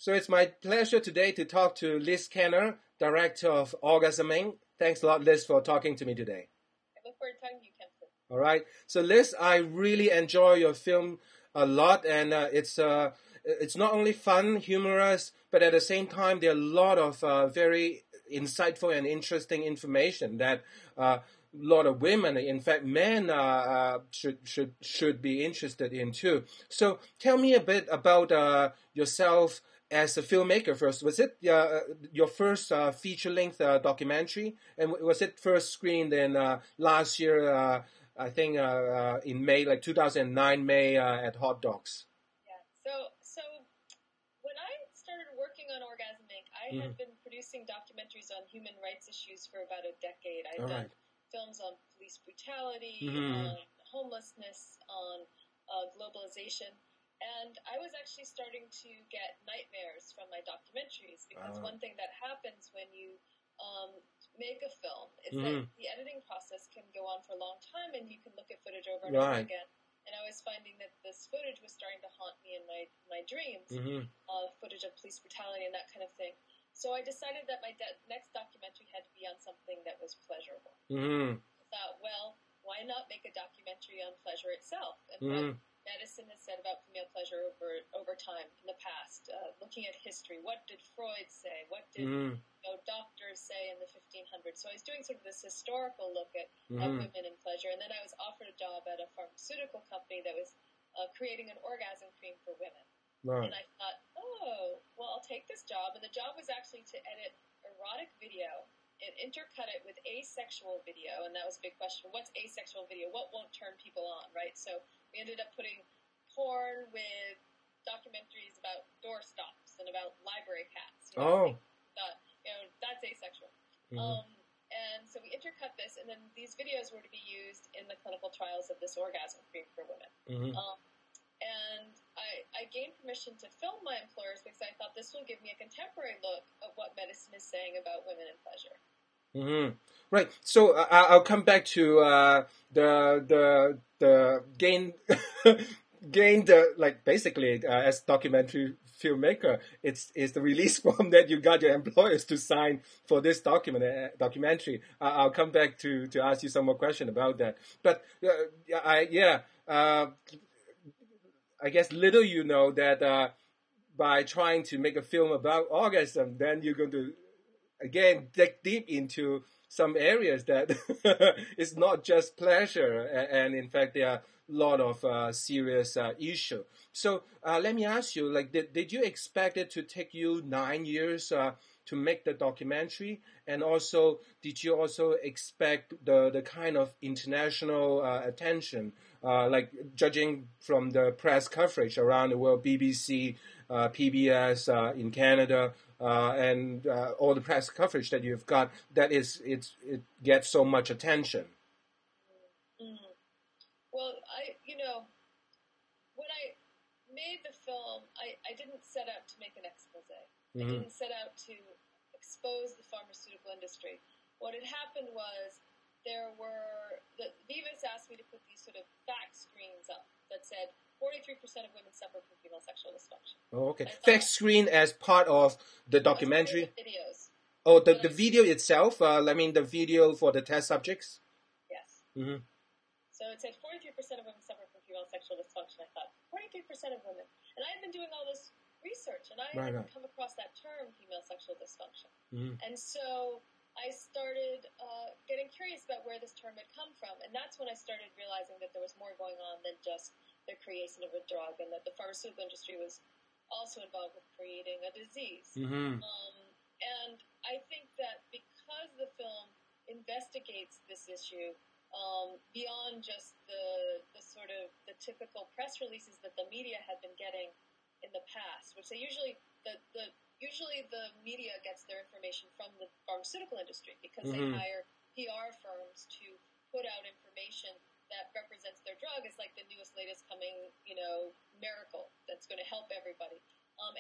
So it's my pleasure today to talk to Liz Kenner, director of Orgasm Inc. Thanks a lot, Liz, for talking to me today. I look forward to talking to you, Kempson. All right. So, Liz, I really enjoy your film a lot, and it's not only fun, humorous, but at the same time, there are a lot of very insightful and interesting information that a lot of women, in fact, men, should be interested in too. So, tell me a bit about yourself as a filmmaker first. Was it your first feature-length documentary, and was it first screened in last year? I think in May, like 2009 May at Hot Dogs. Yeah. So when I started working on Orgasm Inc., I had been producing documentaries on human rights issues for about a decade. I'd done films on police brutality, on homelessness, on globalization. And I was actually starting to get nightmares from my documentaries because one thing that happens when you make a film is that the editing process can go on for a long time and you can look at footage over and over again. And I was finding that this footage was starting to haunt me in my dreams, footage of police brutality and that kind of thing. So I decided that my next documentary had to be on something that was pleasurable. I thought, well, why not make a documentary on pleasure itself? And what medicine has said about female pleasure over time in the past, looking at history. What did Freud say? What did doctors say in the 1500s? So I was doing sort of this historical look at women and pleasure, and then I was offered a job at a pharmaceutical company that was creating an orgasm cream for women. And I thought, oh, well, I'll take this job. And the job was actually to edit erotic video and intercut it with asexual video, and that was a big question. What's asexual video? What won't turn people on, right? So we ended up putting porn with documentaries about doorstops and about library cats. Thought, that's asexual. And so we intercut this, and then these videos were to be used in the clinical trials of this orgasm cream for women. And I gained permission to film my employers because I thought this will give me a contemporary look of what medicine is saying about women and pleasure. Right. So I'll come back to the gained like basically as documentary filmmaker, it's the release form that you got your employers to sign for this documentary. I'll come back to ask you some more question about that. But I guess little you know that by trying to make a film about orgasm, then you're going to again dig deep into some areas that it's not just pleasure, and in fact there are a lot of serious issue. So let me ask you, like, did you expect it to take you 9 years to make the documentary, and also did you also expect the kind of international attention, like judging from the press coverage around the world, BBC, PBS in Canada, and all the press coverage that you've got, that it gets so much attention? Well, when I made the film, I didn't set out to make an expose. I didn't set out to expose the pharmaceutical industry. What had happened was Vivus asked me to put these sort of fact screens up that said 43% of women suffer from female sexual dysfunction. Oh, okay. Fact screen as part of the documentary? Videos. Oh, the video itself? I mean the video for the test subjects? Yes. So it said 43% of women suffer from female sexual dysfunction. I thought, 43% of women. And I had been doing all this research, and I hadn't come across that term, female sexual dysfunction. And so I started getting curious about where this term had come from, and that's when I started realizing that there was more going on than just the creation of a drug, and that the pharmaceutical industry was also involved with creating a disease. And I think that because the film investigates this issue, beyond just the sort of the typical press releases that the media had been getting in the past, which they usually the media gets their information from the pharmaceutical industry because they hire PR firms to put out information that represents their drug as like the newest, latest coming, miracle that's going to help everybody.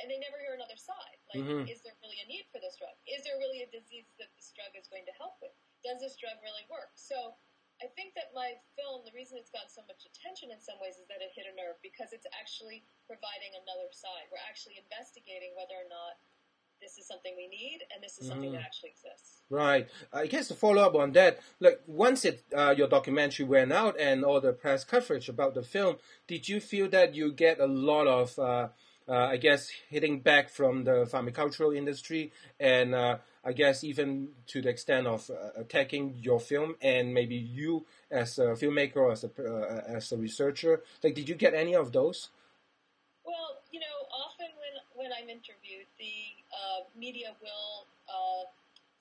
And they never hear another side. Like, is there really a need for this drug? Is there really a disease that this drug is going to help with? Does this drug really work? So I think that my film, the reason it's gotten so much attention in some ways is that it hit a nerve because it's actually providing another side. We're actually investigating whether or not this is something we need and this is something that actually exists. Right. I guess to follow up on that, like once your documentary went out and all the press coverage about the film, did you feel that you get a lot of, I guess, hitting back from the pharmacological industry and I guess even to the extent of attacking your film and maybe you as a filmmaker or as a researcher? Like, did you get any of those? Well, often when I'm interviewed, the media will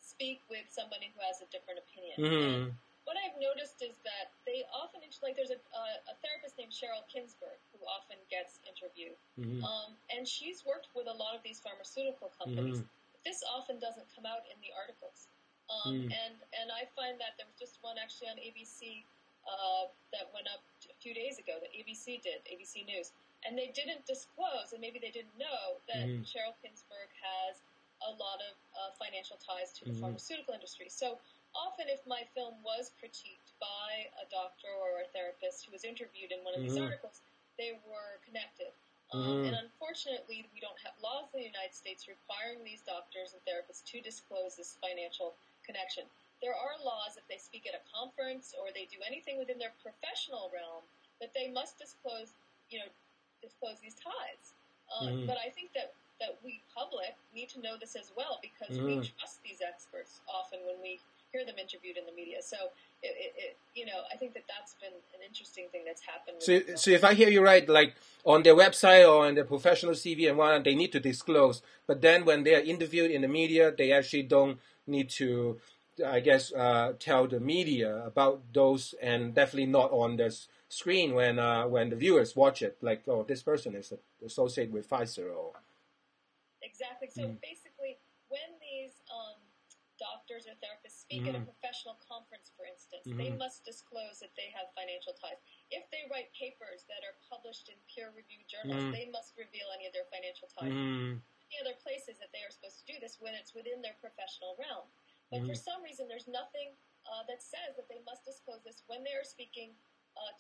speak with somebody who has a different opinion. And what I've noticed is that they often, like there's a therapist named Cheryl Kinsberg who often gets interviewed. And she's worked with a lot of these pharmaceutical companies. This often doesn't come out in the articles. And I find that there was just one actually on ABC that went up a few days ago that ABC News. And they didn't disclose, and maybe they didn't know, that Cheryl Kinsberg has a lot of financial ties to the pharmaceutical industry. So often if my film was critiqued by a doctor or a therapist who was interviewed in one of these articles, they were connected. And unfortunately, we don't have laws in the United States requiring these doctors and therapists to disclose this financial connection. There are laws if they speak at a conference or they do anything within their professional realm that they must disclose these ties. But I think that we public need to know this as well because we trust these experts often when we hear them interviewed in the media. So I think that's been an interesting thing that's happened. So if I hear you right, like on their website or on their professional CV and whatnot, they need to disclose. But then when they are interviewed in the media, they actually don't need to, I guess, tell the media about those, and definitely not on the screen when the viewers watch it. Like, oh, this person is associated with Pfizer or. Exactly. So basically, when these doctors or therapists speak at a professional conference, for instance, they must disclose that they have financial ties. If they write papers that are published in peer-reviewed journals, they must reveal any of their financial ties. Any other places that they are supposed to do this when it's within their professional realm. But for some reason, there's nothing that says that they must disclose this when they are speaking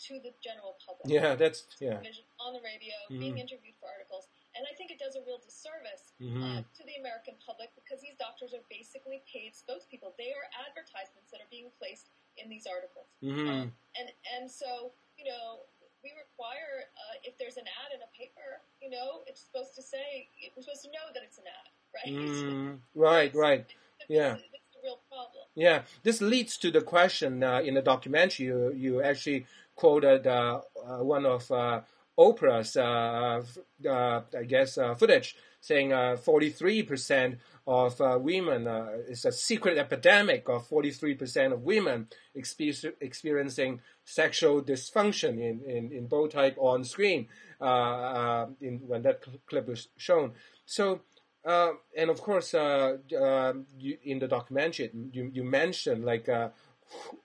to the general public. Yeah, that's on the radio, being interviewed for articles. And I think it does a real disservice to the American public because these doctors are basically paid spokespeople. They are advertisements that are being placed in these articles. And so, we require, if there's an ad in a paper, it's supposed to say, we're supposed to know that it's an ad, right? Right. Yeah. It's a real problem. Yeah. This leads to the question in the documentary. You actually quoted one of Oprah's, I guess, footage saying 43% of women, it's a secret epidemic of 43% of women experiencing sexual dysfunction in both type on screen when that clip was shown. So, and of course, in the documentary, you mentioned like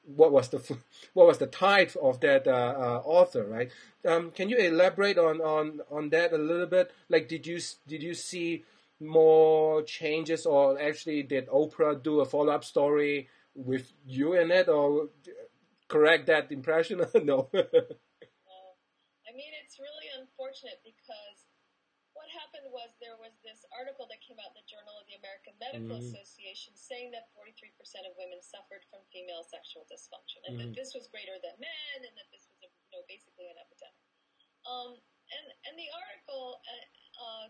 what was the type of that author, right? Can you elaborate on that a little bit? Like, did you see more changes, or actually did Oprah do a follow-up story with you in it, or correct that impression? No. I mean, it's really unfortunate because what happened was there was this article that came out in the Journal of the American Medical Association saying that 43% of women suffered from female sexual dysfunction, and that this was greater than men, and that this was basically an epidemic. And the article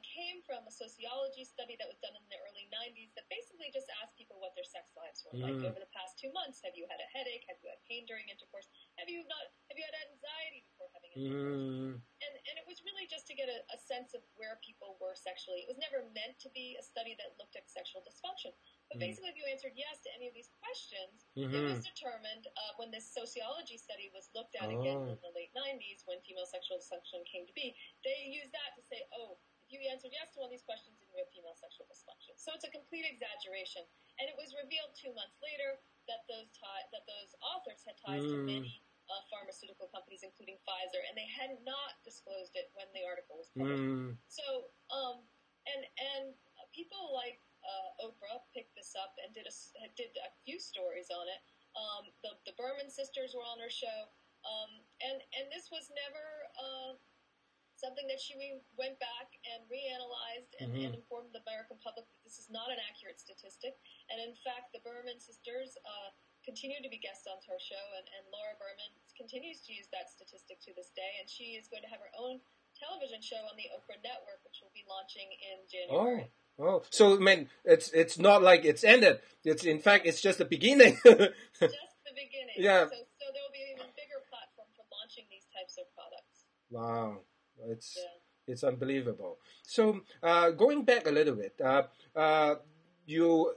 came from a sociology study that was done in the early 90s that basically just asked people what their sex lives were like over the past 2 months. Have you had a headache? Have you had pain during intercourse? Have you had anxiety before having intercourse? And it was really just to get a sense of where people were sexually. It was never meant to be a study that looked at sexual dysfunction. But basically, if you answered yes to any of these questions, it was determined when this sociology study was looked at again in the late 90s, when female sexual dysfunction came to be, they used that to say, oh, if you answered yes to one of these questions, then you have female sexual dysfunction. So it's a complete exaggeration. And it was revealed 2 months later that those authors had ties to many pharmaceutical companies, including Pfizer, and they had not disclosed it when the article was published. So, and people like Oprah picked this up and did a few stories on it. The Berman sisters were on her show, and this was never something that she went back and reanalyzed and informed the American public that this is not an accurate statistic. And in fact, the Berman sisters continue to be guests on her show, and Laura Berman continues to use that statistic to this day, and she is going to have her own television show on the Oprah Network, which will be launching in January. Oh, so I mean, it's not like it's ended. It's in fact, it's just the beginning. Just the beginning. Yeah. So there will be an even bigger platform for launching these types of products. Wow, it's unbelievable. So going back a little bit, you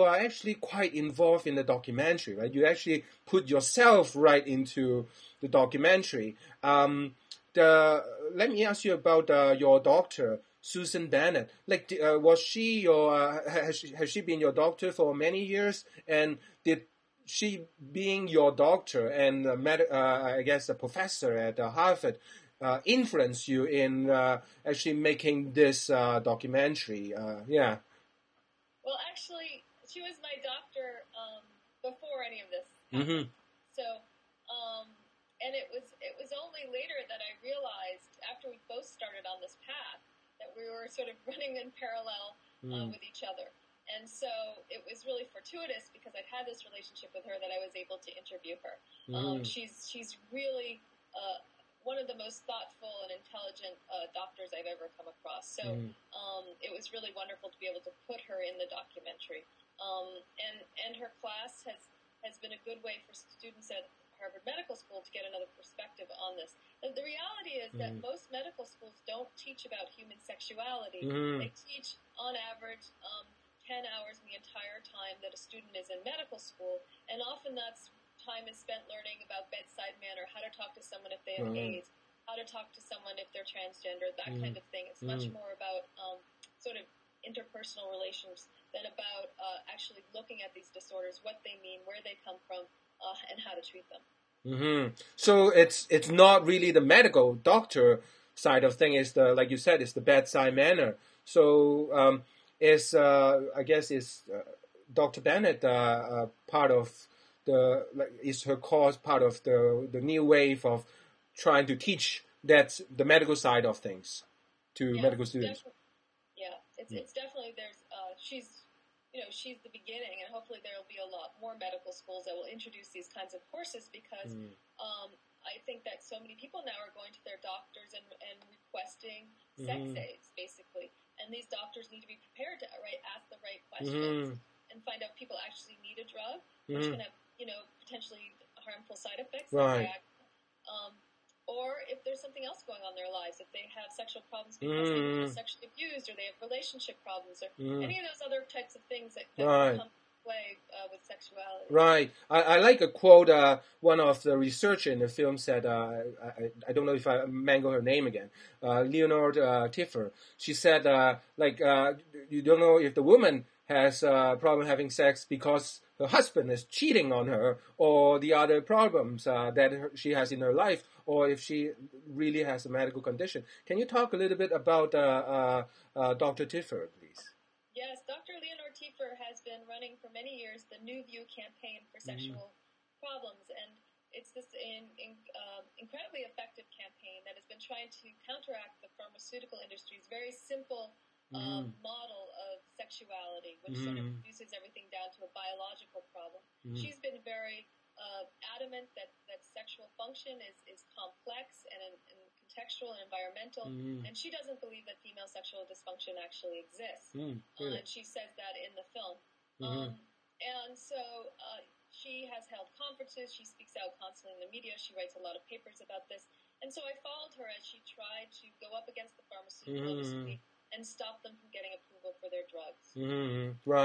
are actually quite involved in the documentary, right? You actually put yourself right into the documentary. Let me ask you about your doctor, Susan Bennett. Like, was she your? Has she been your doctor for many years? And did she, being your doctor and I guess a professor at Harvard, influence you in actually making this documentary? Yeah. Well, actually, she was my doctor before any of this happened. So, and it was only later that I realized, after we both started on this path, that we were sort of running in parallel with each other. And so it was really fortuitous, because I'd had this relationship with her, that I was able to interview her. She's really one of the most thoughtful and intelligent doctors I've ever come across. So it was really wonderful to be able to put her in the documentary. And her class has been a good way for students at Harvard Medical School to get another perspective on this. And the reality is that most medical schools don't teach about human sexuality. They teach, on average, 10 hours in the entire time that a student is in medical school, and often that's time is spent learning about bedside manner, how to talk to someone if they have AIDS, how to talk to someone if they're transgender, that kind of thing. It's much more about sort of interpersonal relations than about actually looking at these disorders, what they mean, where they come from, and how to treat them. So it's not really the medical doctor side of thing. It's the, like you said, it's the bedside manner. So I guess is Dr. Bennett part of the, like, is her course part of the new wave of trying to teach that's the medical side of things to medical students? It's definitely, there's she's the beginning, and hopefully there will be a lot more medical schools that will introduce these kinds of courses, because I think that so many people now are going to their doctors and requesting sex aids, basically. And these doctors need to be prepared to ask the right questions and find out if people actually need a drug, which can have, potentially harmful side effects. Right. Or if there's something else going on in their lives, if they have sexual problems because they were sexually abused, or they have relationship problems, or any of those other types of things that come into play with sexuality. Right. I like a quote one of the researchers in the film said, I don't know if I mangle her name again, Leonard Tiffer. She said, you don't know if the woman has a problem having sex because her husband is cheating on her, or the other problems that she has in her life, or if she really has a medical condition. Can you talk a little bit about Dr. Tiffer, please? Yes, Dr. Leonard Tiffer has been running for many years the New View campaign for sexual problems, and it's this incredibly effective campaign that has been trying to counteract the pharmaceutical industry's very simple model of sexuality, which sort of reduces everything down to a biological problem. She's been very adamant that sexual function is complex and contextual and environmental, and she doesn't believe that female sexual dysfunction actually exists. Really? And she says that in the film. And so she has held conferences, she speaks out constantly in the media, she writes a lot of papers about this. And so I followed her as she tried to go up against the pharmaceutical industry and stop them from getting approval for their drugs. Right.